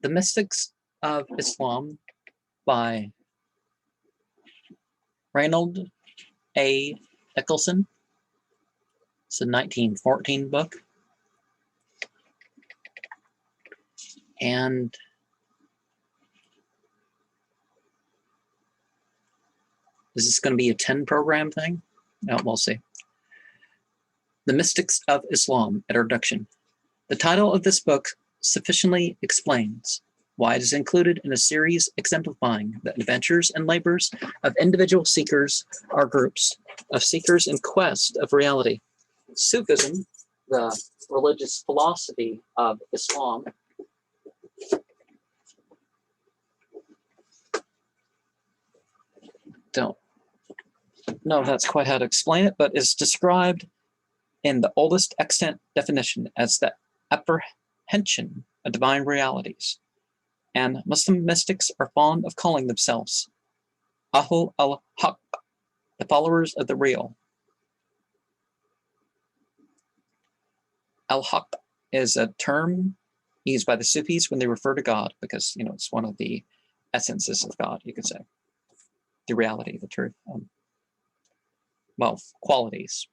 The Mystics of Islam by Reynold A. Nicholson. It's a 1914 book. And is this going to be a 10 program thing? No, we'll see. The Mystics of Islam, Introduction. The title of this book sufficiently explains why it is included in a series exemplifying the adventures and labors of individual seekers or groups of seekers in quest of reality. Sufism, the religious philosophy of Islam, don't know if that's quite how to explain it, but is described in the oldest extant definition as the apprehension of divine realities. And Muslim mystics are fond of calling themselves Ahl al-Haq, the followers of the real. Al-Haq is a term used by the Sufis when they refer to God, because it's one of the essences of God, you could say. The reality, the truth. Qualities.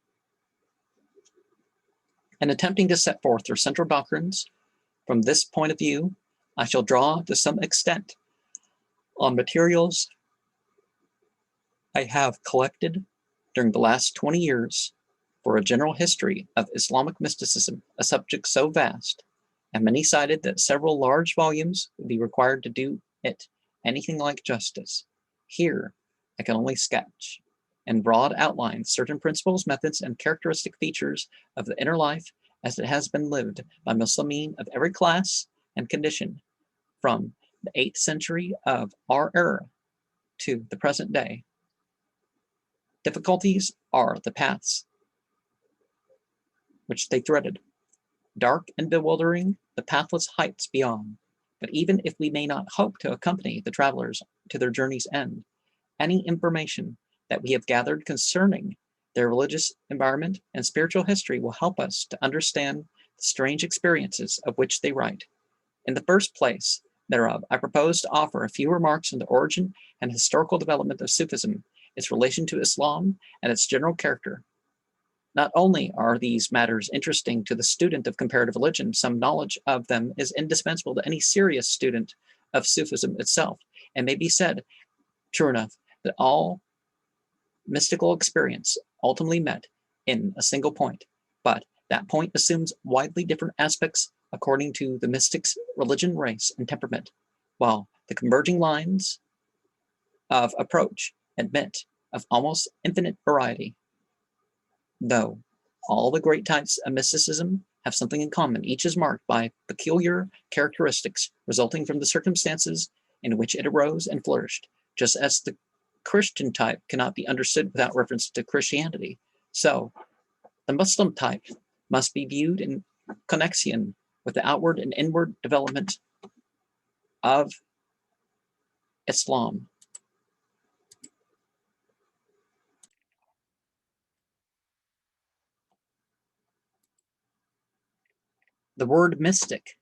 In attempting to set forth their central doctrines, from this point of view, I shall draw to some extent on materials I have collected during the last 20 years for a general history of Islamic mysticism, a subject so vast and many-sided that several large volumes would be required to do it anything like justice. Here, I can only sketch in broad outlines certain principles, methods, and characteristic features of the inner life as it has been lived by Muslimin of every class and condition from the 8th century of our era to the present day. Difficulties are the paths which they threaded, dark and bewildering the pathless heights beyond. But even if we may not hope to accompany the travelers to their journey's end, any information that we have gathered concerning their religious environment and spiritual history will help us to understand the strange experiences of which they write. In the first place thereof, I propose to offer a few remarks on the origin and historical development of Sufism, its relation to Islam, and its general character. Not only are these matters interesting to the student of comparative religion, some knowledge of them is indispensable to any serious student of Sufism itself, and may be said, true enough, that all mystical experience ultimately met in a single point, but that point assumes widely different aspects according to the mystic's religion, race, and temperament, while the converging lines of approach admit of almost infinite variety. Though all the great types of mysticism have something in common, each is marked by peculiar characteristics resulting from the circumstances in which it arose and flourished, just as the Christian type cannot be understood without reference to Christianity. So, the Muslim type must be viewed in connection with the outward and inward development of Islam. The word mystic,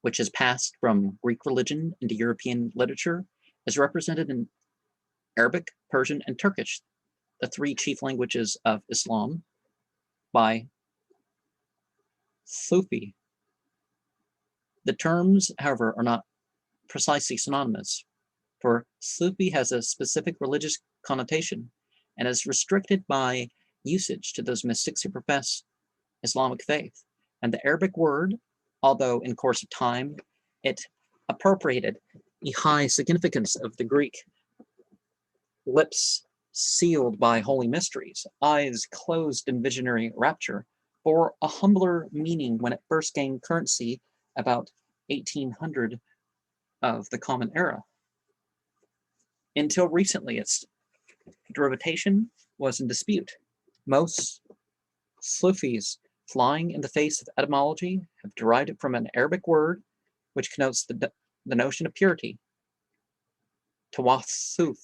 which has passed from Greek religion into European literature, is represented in Arabic, Persian, and Turkish, the 3 chief languages of Islam, by Sufi. The terms, however, are not precisely synonymous, for Sufi has a specific religious connotation and is restricted by usage to those mystics who profess Islamic faith. And the Arabic word, although in course of time it appropriated the high significance of the Greek, lips sealed by holy mysteries, eyes closed in visionary rapture, bore a humbler meaning when it first gained currency about 1800 of the Common Era. Until recently, its derivation was in dispute. Most Sufis, flying in the face of etymology, have derived it from an Arabic word which connotes the notion of purity, tawassuf.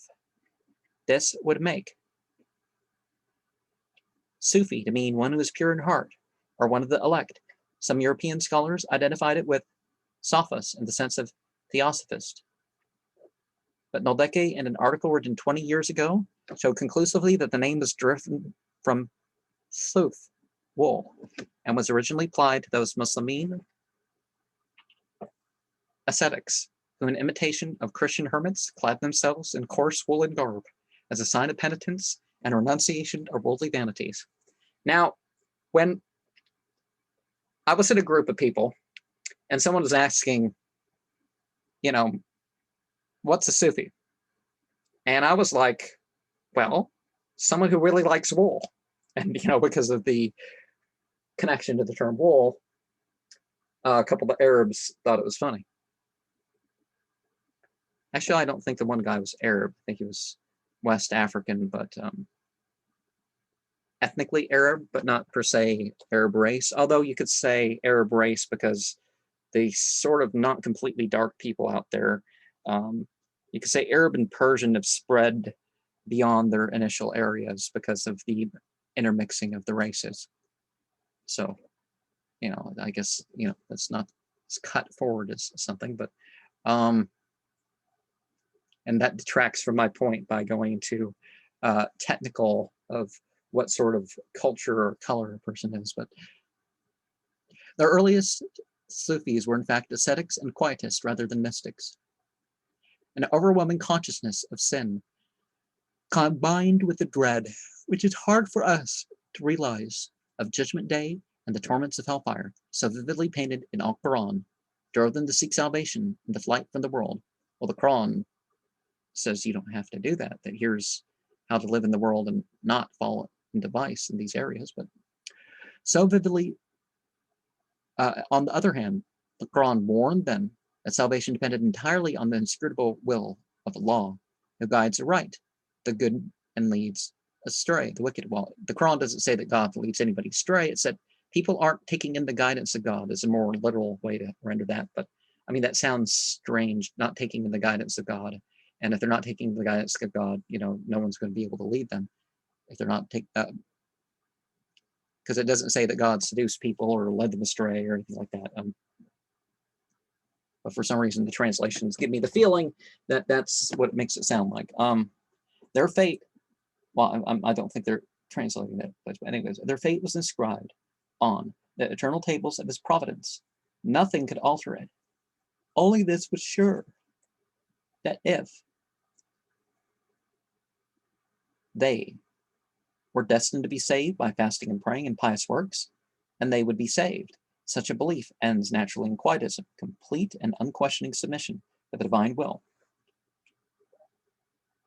This would make Sufi to mean one who is pure in heart, or one of the elect. Some European scholars identified it with sophos in the sense of theosophist. But Noldeke, in an article written 20 years ago, showed conclusively that the name was driven from Suf, wool, and was originally applied to those Muslimin ascetics who, in imitation of Christian hermits, clad themselves in coarse woolen garb as a sign of penitence and renunciation of worldly vanities. Now, when I was in a group of people and someone was asking, you know, what's a Sufi? And I was like, well, someone who really likes wool. And, because of the connection to the term wool, a couple of Arabs thought it was funny. Actually, I don't think the one guy was Arab. I think he was West African, but ethnically Arab, but not per se Arab race. Although you could say Arab race because the sort of not completely dark people out there, you could say Arab and Persian have spread beyond their initial areas because of the intermixing of the races. So, I guess, that's not as cut forward as something, but and that detracts from my point by going to technical of what sort of culture or color a person is. But the earliest Sufis were in fact ascetics and quietists rather than mystics. An overwhelming consciousness of sin combined with the dread, which is hard for us to realize, of Judgment Day and the torments of hellfire, so vividly painted in Al-Quran, drove them to seek salvation in the flight from the world. Well, the Quran says you don't have to do that, that here's how to live in the world and not fall into vice in these areas. But so vividly, on the other hand, the Quran warned them that salvation depended entirely on the inscrutable will of Allah, who guides the right, the good, and leads astray, the wicked. Well, the Quran doesn't say that God leads anybody astray. It said people aren't taking in the guidance of God is a more literal way to render that. But I mean, that sounds strange, not taking in the guidance of God. And if they're not taking the guidance of God, no one's going to be able to lead them. If they're not taking, because it doesn't say that God seduced people or led them astray or anything like that. But for some reason, the translations give me the feeling that that's what it makes it sound like. Their fate, well, I don't think they're translating that place, but anyways, their fate was inscribed on the eternal tables of his providence. Nothing could alter it. Only this was sure, that if they were destined to be saved by fasting and praying and pious works, and they would be saved. Such a belief ends naturally in quietism, complete and unquestioning submission to the divine will.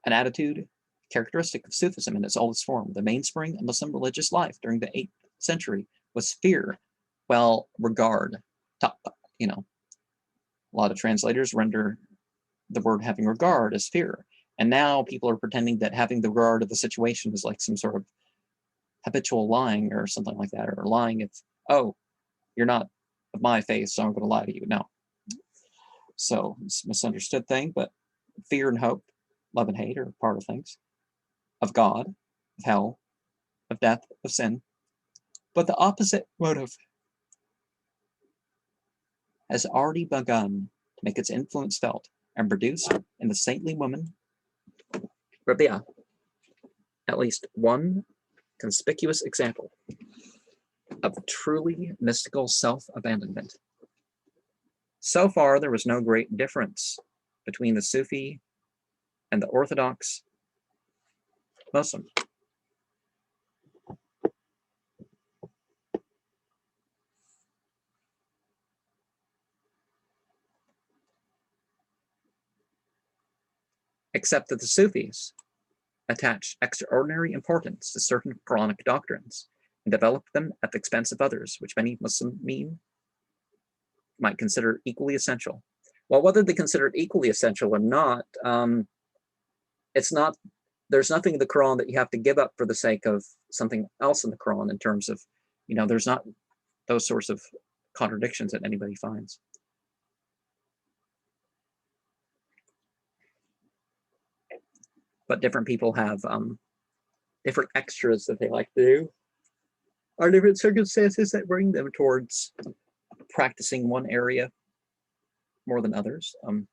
An attitude characteristic of Sufism in its oldest form. The mainspring of Muslim religious life during the 8th century was fear, well, regard. A lot of translators render the word having regard as fear. And now people are pretending that having the regard of the situation is like some sort of habitual lying or something like that, or lying if, oh, you're not of my faith, so I'm going to lie to you. No. So it's a misunderstood thing, but fear and hope, love and hate are part of things. Of God, of hell, of death, of sin. But the opposite motive has already begun to make its influence felt and produced in the saintly woman, Rabia, at least one conspicuous example of truly mystical self-abandonment. So far, there was no great difference between the Sufi and the Orthodox Muslim. Except that the Sufis attach extraordinary importance to certain Quranic doctrines and develop them at the expense of others, which many Muslimin might consider equally essential. Well, whether they consider it equally essential or not, it's not. There's nothing in the Quran that you have to give up for the sake of something else in the Quran in terms of, there's not those sorts of contradictions that anybody finds. But different people have different extras that they like to do, or different circumstances that bring them towards practicing one area more than others. It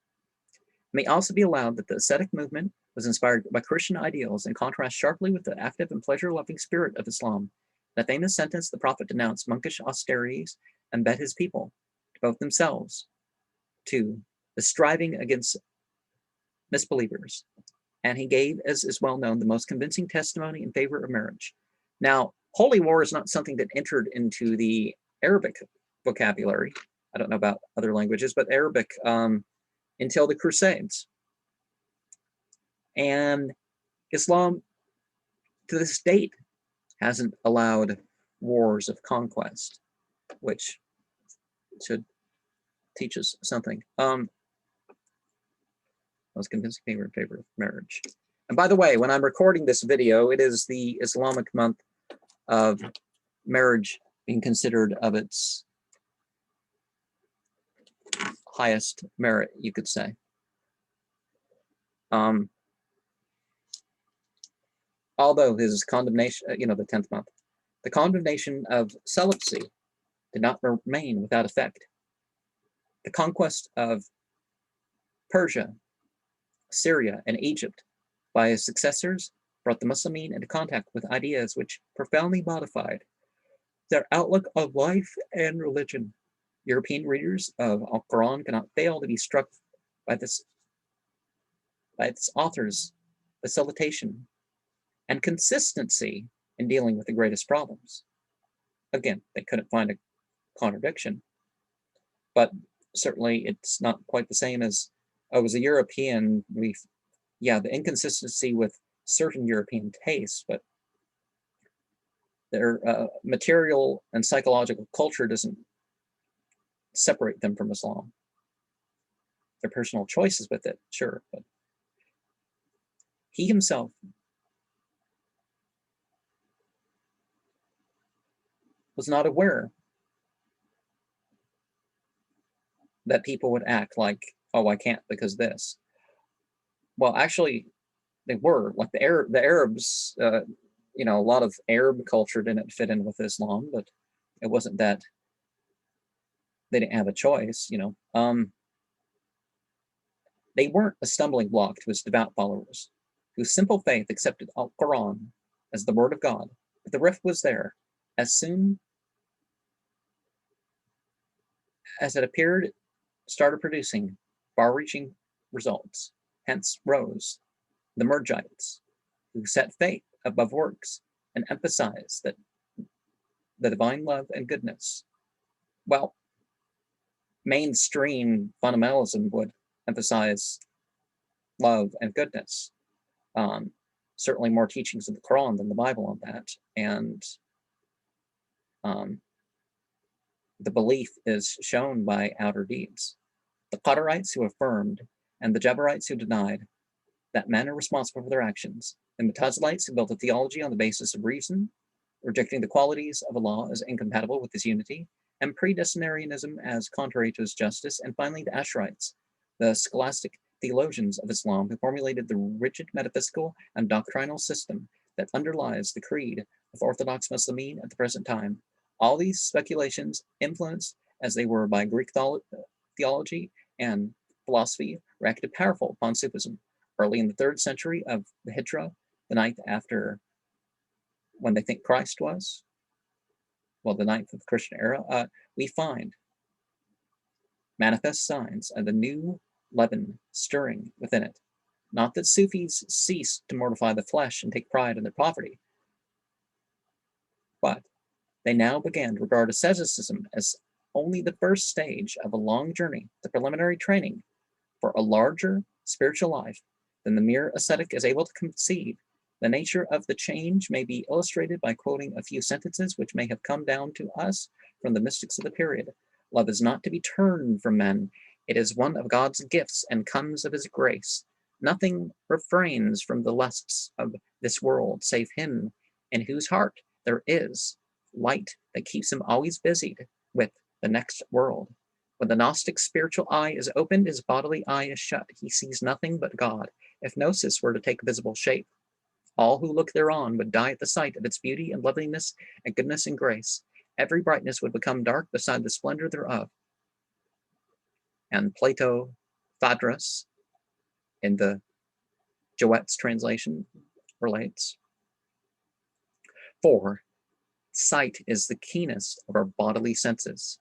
may also be allowed that the ascetic movement was inspired by Christian ideals and contrasts sharply with the active and pleasure-loving spirit of Islam. The famous sentence the Prophet denounced monkish austerities and bid his people, to both themselves, to the striving against misbelievers. And he gave, as is well known, the most convincing testimony in favor of marriage. Now, holy war is not something that entered into the Arabic vocabulary. I don't know about other languages, but Arabic until the Crusades. And Islam, to this date, hasn't allowed wars of conquest, which should teach us something. Most convincing in favor of marriage. And by the way, when I'm recording this video, it is the Islamic month of marriage being considered of its highest merit, you could say. Although his condemnation, the 10th month, the condemnation of celibacy did not remain without effect. The conquest of Persia, Syria, and Egypt by his successors brought the Muslimin into contact with ideas which profoundly modified their outlook on life and religion. European readers of Al-Quran cannot fail to be struck by its author's facilitation and consistency in dealing with the greatest problems. Again, they couldn't find a contradiction, but certainly it's not quite the same as, as a European, the inconsistency with certain European tastes, but their material and psychological culture doesn't separate them from Islam. Their personal choices with it, sure, but he himself was not aware that people would act like, oh, I can't because this. Well, actually, they were. Like the Arabs, a lot of Arab culture didn't fit in with Islam, but it wasn't that they didn't have a choice, They weren't a stumbling block to his devout followers, whose simple faith accepted Al-Quran as the word of God. But the rift was there. As soon as it started producing far-reaching results. Hence rose the Murjites, who set faith above works and emphasized that the divine love and goodness. Well, mainstream fundamentalism would emphasize love and goodness. Certainly more teachings of the Quran than the Bible on that. And the belief is shown by outer deeds. The Qadarites who affirmed and the Jabarites who denied that men are responsible for their actions. The Mutazilites who built a theology on the basis of reason, rejecting the qualities of Allah as incompatible with his unity, and predestinarianism as contrary to his justice, and finally the Ash'arites, the scholastic theologians of Islam who formulated the rigid metaphysical and doctrinal system that underlies the creed of Orthodox Muslimin at the present time. All these speculations, influenced as they were by Greek theology and philosophy, were acted powerful upon Sufism. Early in the 3rd century of the Hijra, the 9th after when they think Christ was, well, the 9th of the Christian era, we find manifest signs of the new leaven stirring within it. Not that Sufis ceased to mortify the flesh and take pride in their poverty, but they now began to regard asceticism as only the first stage of a long journey, the preliminary training for a larger spiritual life than the mere ascetic is able to conceive. The nature of the change may be illustrated by quoting a few sentences which may have come down to us from the mystics of the period. Love is not to be turned from men. It is one of God's gifts and comes of his grace. Nothing refrains from the lusts of this world save him in whose heart there is light that keeps him always busied with the next world. When the Gnostic's spiritual eye is opened, his bodily eye is shut. He sees nothing but God. If Gnosis were to take visible shape, all who look thereon would die at the sight of its beauty and loveliness and goodness and grace. Every brightness would become dark beside the splendor thereof. And Plato Phaedrus, in the Joette's translation, relates, "For sight is the keenest of our bodily senses.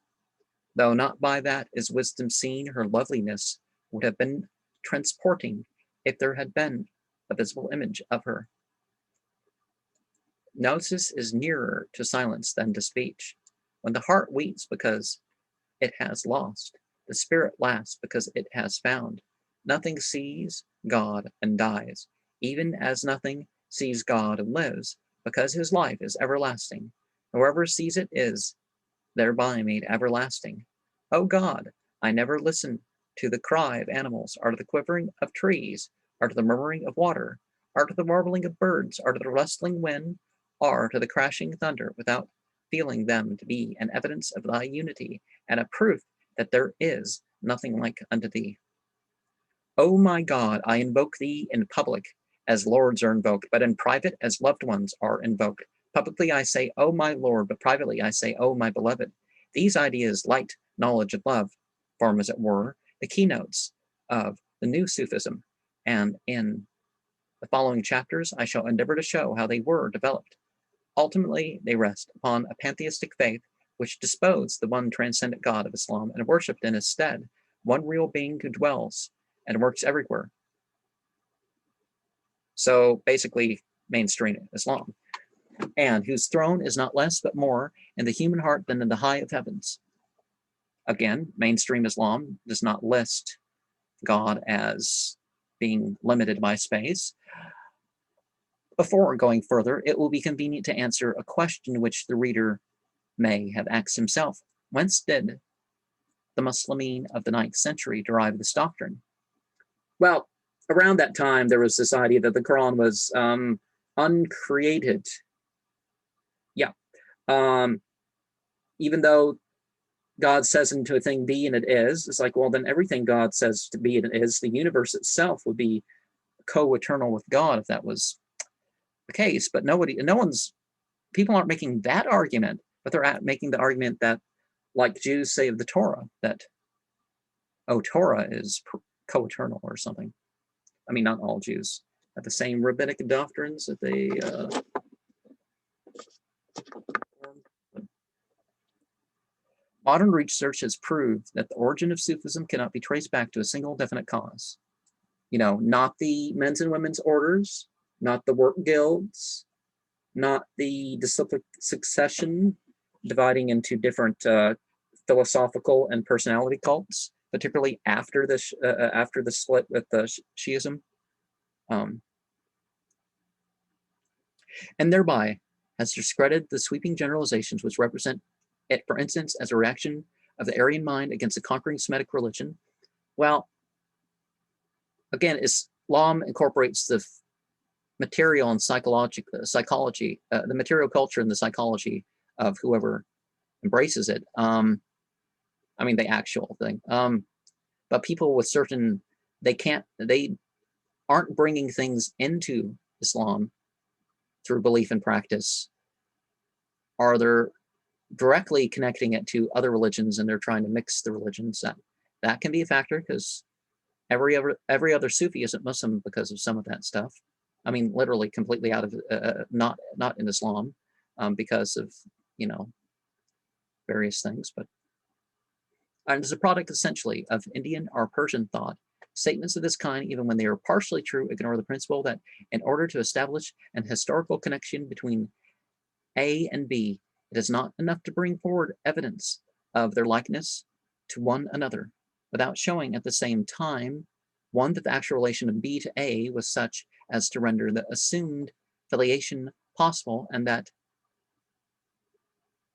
Though not by that is wisdom seen, her loveliness would have been transporting if there had been a visible image of her. Gnosis is nearer to silence than to speech. When the heart weeps because it has lost, the spirit laughs because it has found. Nothing sees God and dies, even as nothing sees God and lives, because his life is everlasting. Whoever sees it is thereby made everlasting. O God, I never listen to the cry of animals, or to the quivering of trees, or to the murmuring of water, or to the warbling of birds, or to the rustling wind, or to the crashing thunder, without feeling them to be an evidence of thy unity, and a proof that there is nothing like unto thee. O my God, I invoke thee in public as lords are invoked, but in private as loved ones are invoked. Publicly I say, O my Lord, but privately I say, O my beloved. These ideas, light, knowledge, and love, form, as it were, the keynotes of the new Sufism, and in the following chapters I shall endeavor to show how they were developed. Ultimately, they rest upon a pantheistic faith which disposed the one transcendent God of Islam and worshipped in his stead one real being who dwells and works everywhere. So basically, mainstream Islam, and whose throne is not less but more in the human heart than in the high of heavens. Again, mainstream Islam does not list God as being limited by space. Before going further, it will be convenient to answer a question which the reader may have asked himself. Whence did the Muslimin of the 9th century derive this doctrine? Well, around that time, there was this idea that the Quran was uncreated. Yeah. Even though God says into a thing be and it is, it's like, well, then everything God says to be and it is, the universe itself would be co-eternal with God if that was the case. But people aren't making that argument, but they're making the argument that, like Jews say of the Torah, that, oh, Torah is co-eternal or something. I mean, not all Jews have the same rabbinic doctrines that they modern research has proved that the origin of Sufism cannot be traced back to a single definite cause. Not the men's and women's orders, not the work guilds, not the disciplic succession dividing into different philosophical and personality cults, particularly after the split with the Shiism, and thereby has discredited the sweeping generalizations which represent it, for instance, as a reaction of the Aryan mind against the conquering Semitic religion. Well, again, Islam incorporates the material and psychology, the material culture and the psychology of whoever embraces it. I mean, the actual thing. But people with certain, they aren't bringing things into Islam through belief and practice, or they're directly connecting it to other religions and they're trying to mix the religions. That can be a factor, because every other Sufi isn't Muslim because of some of that stuff. I mean, literally completely out of not in Islam, because of various things. But as a product essentially of Indian or Persian thought, statements of this kind, even when they are partially true, ignore the principle that in order to establish an historical connection between A and B, it is not enough to bring forward evidence of their likeness to one another, without showing at the same time, one, that the actual relation of B to A was such as to render the assumed filiation possible, and that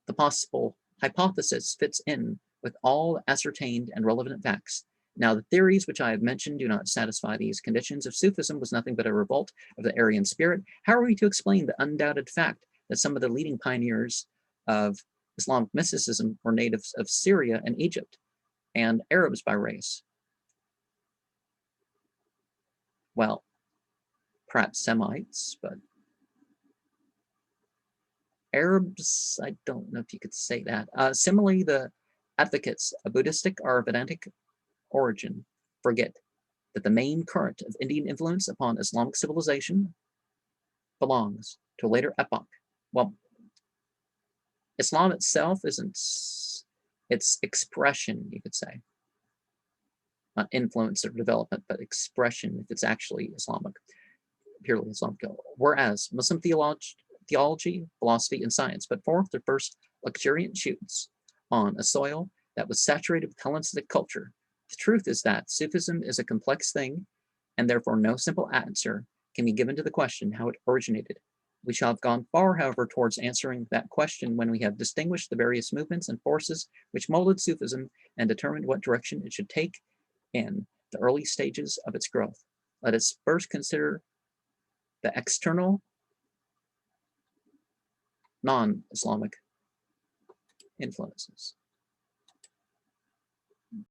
the possible hypothesis fits in with all ascertained and relevant facts. Now, the theories which I have mentioned do not satisfy these conditions. If Sufism was nothing but a revolt of the Aryan spirit, how are we to explain the undoubted fact that some of the leading pioneers of Islamic mysticism were natives of Syria and Egypt, and Arabs by race? Well, perhaps Semites, but Arabs, I don't know if you could say that. Similarly, the advocates of Buddhistic or Vedantic origin forget that the main current of Indian influence upon Islamic civilization belongs to a later epoch. Well, Islam itself isn't its expression, you could say. Not influence or development, but expression if it's actually Islamic, purely Islamic. Whereas Muslim theology, philosophy, and science put forth their first luxuriant shoots on a soil that was saturated with Hellenistic culture. The truth is that Sufism is a complex thing, and therefore no simple answer can be given to the question how it originated. We shall have gone far, however, towards answering that question when we have distinguished the various movements and forces which molded Sufism and determined what direction it should take in the early stages of its growth. Let us first consider the external, non-Islamic influences.